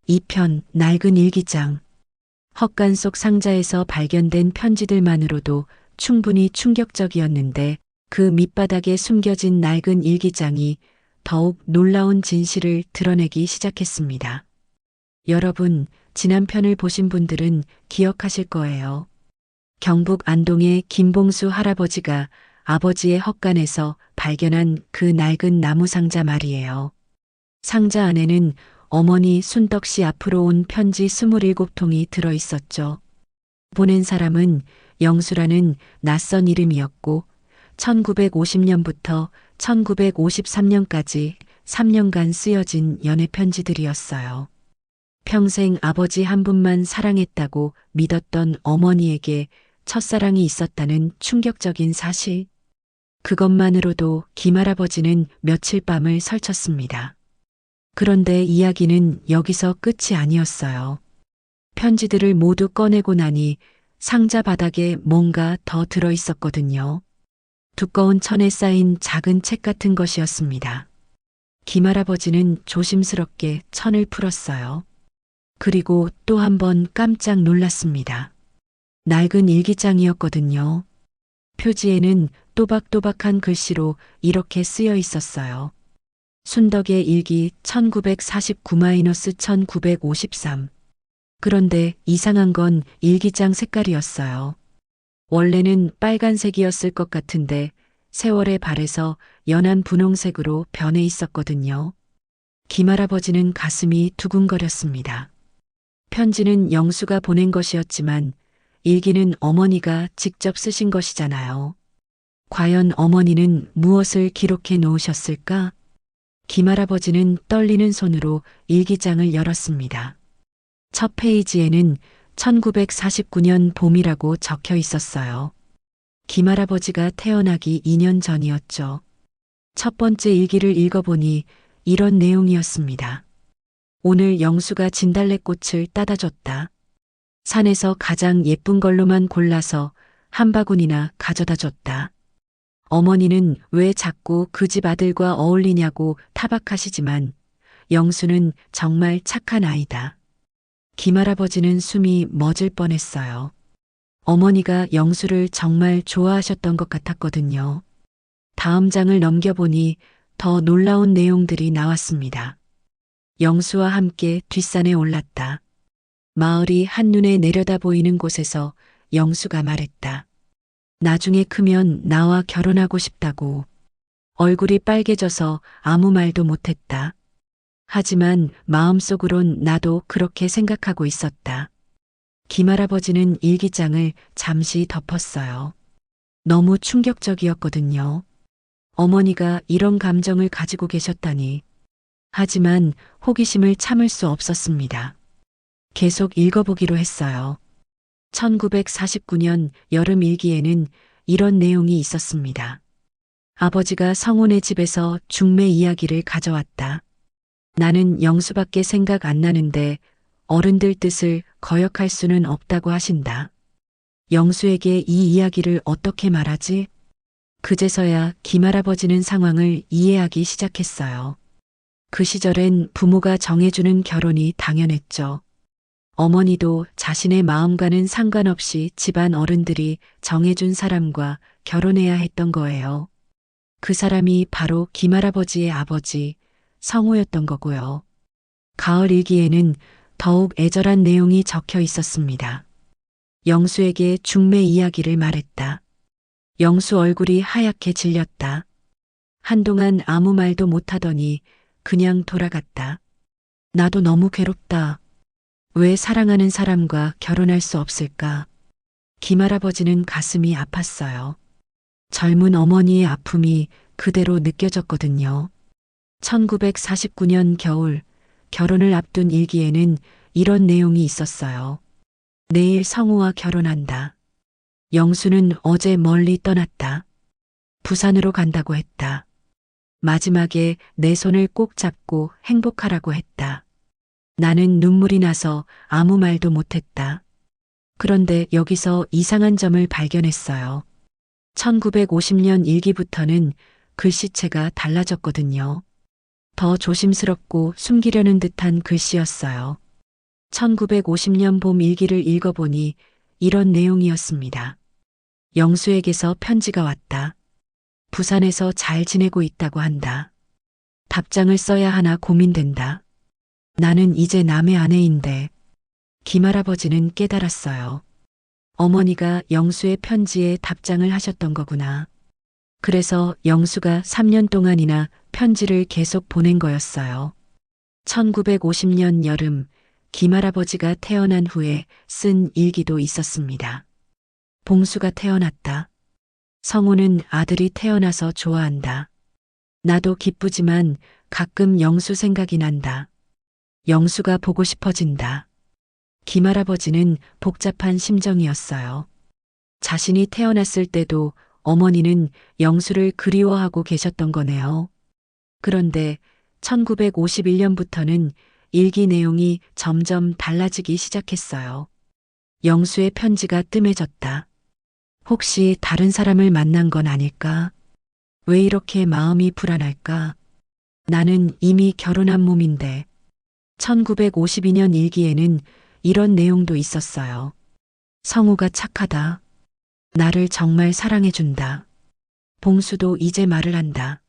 2편 낡은 일기장. 헛간 속 상자에서 발견된 편지들만으로도 충분히 충격적이었는데 그 밑바닥에 숨겨진 낡은 일기장이 더욱 놀라운 진실을 드러내기 시작했습니다. 여러분, 지난 편을 보신 분들은 기억하실 거예요. 경북 안동의 김봉수 할아버지가 아버지의 헛간에서 발견한 그 낡은 나무 상자 말이에요. 상자 안에는 어머니 순덕 씨 앞으로 온 편지 27통이 들어 있었죠. 보낸 사람은 영수라는 낯선 이름이었고 1950년부터 1953년까지 3년간 쓰여진 연애 편지들이었어요. 평생 아버지 한 분만 사랑했다고 믿었던 어머니에게 첫사랑이 있었다는 충격적인 사실. 그것만으로도 김할아버지는 며칠 밤을 설쳤습니다. 그런데 이야기는 여기서 끝이 아니었어요. 편지들을 모두 꺼내고 나니 상자 바닥에 뭔가 더 들어 있었거든요. 두꺼운 천에 쌓인 작은 책 같은 것이었습니다. 김할아버지는 조심스럽게 천을 풀었어요. 그리고 또 한 번 깜짝 놀랐습니다. 낡은 일기장이었거든요. 표지에는 또박또박한 글씨로 이렇게 쓰여 있었어요. 순덕의 일기 1949-1953. 그런데 이상한 건 일기장 색깔이었어요. 원래는 빨간색이었을 것 같은데 세월의 발에서 연한 분홍색으로 변해 있었거든요. 김할아버지는 가슴이 두근거렸습니다. 편지는 영수가 보낸 것이었지만 일기는 어머니가 직접 쓰신 것이잖아요. 과연 어머니는 무엇을 기록해 놓으셨을까? 김할아버지는 떨리는 손으로 일기장을 열었습니다. 첫 페이지에는 1949년 봄이라고 적혀 있었어요. 김할아버지가 태어나기 2년 전이었죠. 첫 번째 일기를 읽어보니 이런 내용이었습니다. 오늘 영수가 진달래꽃을 따다 줬다. 산에서 가장 예쁜 걸로만 골라서 한 바구니나 가져다 줬다. 어머니는 왜 자꾸 그 집 아들과 어울리냐고 타박하시지만 영수는 정말 착한 아이다. 김할아버지는 숨이 멎을 뻔했어요. 어머니가 영수를 정말 좋아하셨던 것 같았거든요. 다음 장을 넘겨보니 더 놀라운 내용들이 나왔습니다. 영수와 함께 뒷산에 올랐다. 마을이 한눈에 내려다 보이는 곳에서 영수가 말했다. 나중에 크면 나와 결혼하고 싶다고. 얼굴이 빨개져서 아무 말도 못했다. 하지만 마음속으론 나도 그렇게 생각하고 있었다. 김할아버지는 일기장을 잠시 덮었어요. 너무 충격적이었거든요. 어머니가 이런 감정을 가지고 계셨다니. 하지만 호기심을 참을 수 없었습니다. 계속 읽어보기로 했어요. 1949년 여름 일기에는 이런 내용이 있었습니다. 아버지가 성훈의 집에서 중매 이야기를 가져왔다. 나는 영수밖에 생각 안 나는데 어른들 뜻을 거역할 수는 없다고 하신다. 영수에게 이 이야기를 어떻게 말하지? 그제서야 김할아버지는 상황을 이해하기 시작했어요. 그 시절엔 부모가 정해주는 결혼이 당연했죠. 어머니도 자신의 마음과는 상관없이 집안 어른들이 정해준 사람과 결혼해야 했던 거예요. 그 사람이 바로 김할아버지의 아버지 성호였던 거고요. 가을 일기에는 더욱 애절한 내용이 적혀 있었습니다. 영수에게 중매 이야기를 말했다. 영수 얼굴이 하얗게 질렸다. 한동안 아무 말도 못하더니 그냥 돌아갔다. 나도 너무 괴롭다. 왜 사랑하는 사람과 결혼할 수 없을까? 김할아버지는 가슴이 아팠어요. 젊은 어머니의 아픔이 그대로 느껴졌거든요. 1949년 겨울 결혼을 앞둔 일기에는 이런 내용이 있었어요. 내일 성우와 결혼한다. 영수는 어제 멀리 떠났다. 부산으로 간다고 했다. 마지막에 내 손을 꼭 잡고 행복하라고 했다. 나는 눈물이 나서 아무 말도 못했다. 그런데 여기서 이상한 점을 발견했어요. 1950년 일기부터는 글씨체가 달라졌거든요. 더 조심스럽고 숨기려는 듯한 글씨였어요. 1950년 봄 일기를 읽어보니 이런 내용이었습니다. 영수에게서 편지가 왔다. 부산에서 잘 지내고 있다고 한다. 답장을 써야 하나 고민된다. 나는 이제 남의 아내인데. 김할아버지는 깨달았어요. 어머니가 영수의 편지에 답장을 하셨던 거구나. 그래서 영수가 3년 동안이나 편지를 계속 보낸 거였어요. 1950년 여름, 김할아버지가 태어난 후에 쓴 일기도 있었습니다. 봉수가 태어났다. 성우는 아들이 태어나서 좋아한다. 나도 기쁘지만 가끔 영수 생각이 난다. 영수가 보고 싶어진다. 김할아버지는 복잡한 심정이었어요. 자신이 태어났을 때도 어머니는 영수를 그리워하고 계셨던 거네요. 그런데 1951년부터는 일기 내용이 점점 달라지기 시작했어요. 영수의 편지가 뜸해졌다. 혹시 다른 사람을 만난 건 아닐까? 왜 이렇게 마음이 불안할까? 나는 이미 결혼한 몸인데. 1952년 일기에는 이런 내용도 있었어요. 성우가 착하다. 나를 정말 사랑해준다. 봉수도 이제 말을 한다.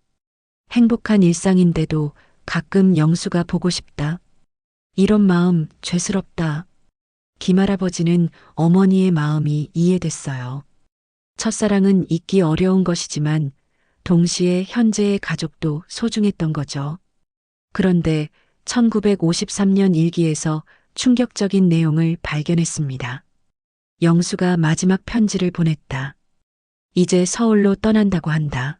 행복한 일상인데도 가끔 영수가 보고 싶다. 이런 마음 죄스럽다. 김할아버지는 어머니의 마음이 이해됐어요. 첫사랑은 잊기 어려운 것이지만 동시에 현재의 가족도 소중했던 거죠. 그런데 1953년 일기에서 충격적인 내용을 발견했습니다. 영수가 마지막 편지를 보냈다. 이제 서울로 떠난다고 한다.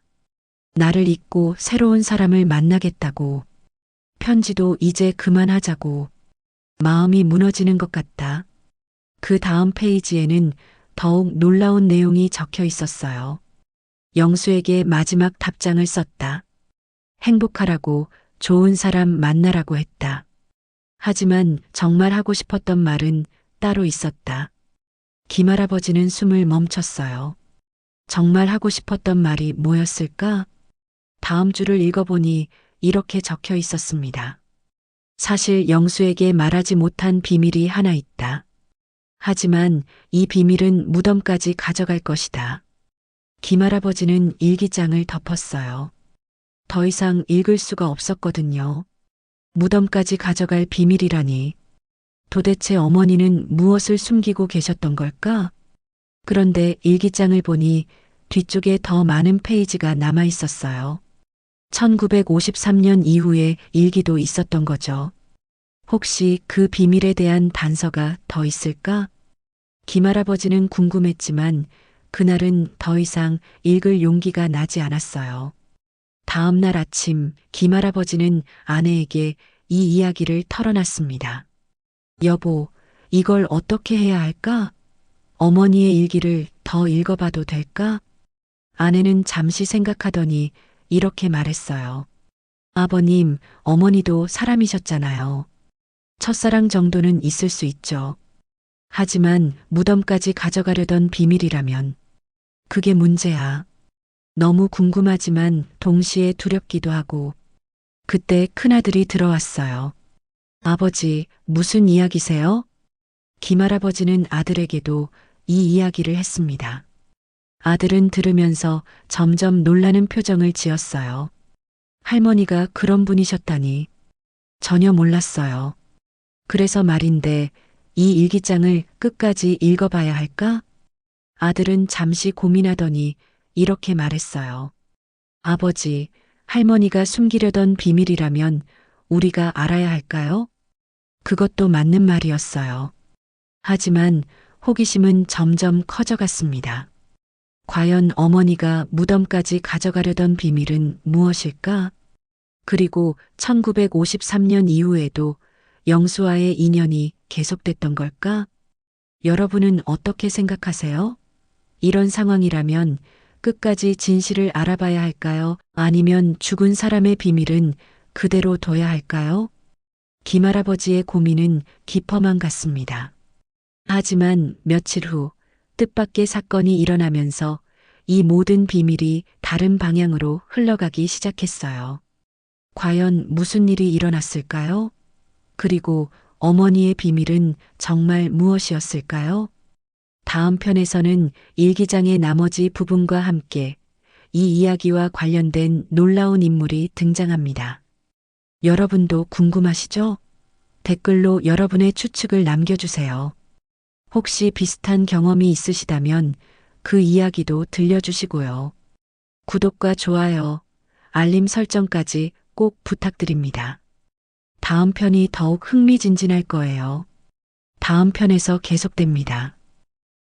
나를 잊고 새로운 사람을 만나겠다고. 편지도 이제 그만하자고. 마음이 무너지는 것 같다. 그 다음 페이지에는 더욱 놀라운 내용이 적혀 있었어요. 영수에게 마지막 답장을 썼다. 행복하라고, 좋은 사람 만나라고 했다. 하지만 정말 하고 싶었던 말은 따로 있었다. 김할아버지는 숨을 멈췄어요. 정말 하고 싶었던 말이 뭐였을까? 다음 줄을 읽어보니 이렇게 적혀 있었습니다. 사실 영수에게 말하지 못한 비밀이 하나 있다. 하지만 이 비밀은 무덤까지 가져갈 것이다. 김할아버지는 일기장을 덮었어요. 더 이상 읽을 수가 없었거든요. 무덤까지 가져갈 비밀이라니. 도대체 어머니는 무엇을 숨기고 계셨던 걸까? 그런데 일기장을 보니 뒤쪽에 더 많은 페이지가 남아 있었어요. 1953년 이후에 일기도 있었던 거죠. 혹시 그 비밀에 대한 단서가 더 있을까? 김할아버지는 궁금했지만 그날은 더 이상 읽을 용기가 나지 않았어요. 다음 날 아침 김할아버지는 아내에게 이 이야기를 털어놨습니다. 여보, 이걸 어떻게 해야 할까? 어머니의 일기를 더 읽어봐도 될까? 아내는 잠시 생각하더니 이렇게 말했어요. 아버님, 어머니도 사람이셨잖아요. 첫사랑 정도는 있을 수 있죠. 하지만 무덤까지 가져가려던 비밀이라면 그게 문제야. 너무 궁금하지만 동시에 두렵기도 하고. 그때 큰아들이 들어왔어요. 아버지, 무슨 이야기세요? 김할아버지는 아들에게도 이 이야기를 했습니다. 아들은 들으면서 점점 놀라는 표정을 지었어요. 할머니가 그런 분이셨다니. 전혀 몰랐어요. 그래서 말인데 이 일기장을 끝까지 읽어봐야 할까? 아들은 잠시 고민하더니 이렇게 말했어요. 아버지, 할머니가 숨기려던 비밀이라면 우리가 알아야 할까요? 그것도 맞는 말이었어요. 하지만 호기심은 점점 커져갔습니다. 과연 어머니가 무덤까지 가져가려던 비밀은 무엇일까? 그리고 1953년 이후에도 영수와의 인연이 계속됐던 걸까? 여러분은 어떻게 생각하세요? 이런 상황이라면 끝까지 진실을 알아봐야 할까요? 아니면 죽은 사람의 비밀은 그대로 둬야 할까요? 김할아버지의 고민은 깊어만 갔습니다. 하지만 며칠 후 뜻밖의 사건이 일어나면서 이 모든 비밀이 다른 방향으로 흘러가기 시작했어요. 과연 무슨 일이 일어났을까요? 그리고 어머니의 비밀은 정말 무엇이었을까요? 다음 편에서는 일기장의 나머지 부분과 함께 이 이야기와 관련된 놀라운 인물이 등장합니다. 여러분도 궁금하시죠? 댓글로 여러분의 추측을 남겨주세요. 혹시 비슷한 경험이 있으시다면 그 이야기도 들려주시고요. 구독과 좋아요, 알림 설정까지 꼭 부탁드립니다. 다음 편이 더욱 흥미진진할 거예요. 다음 편에서 계속됩니다.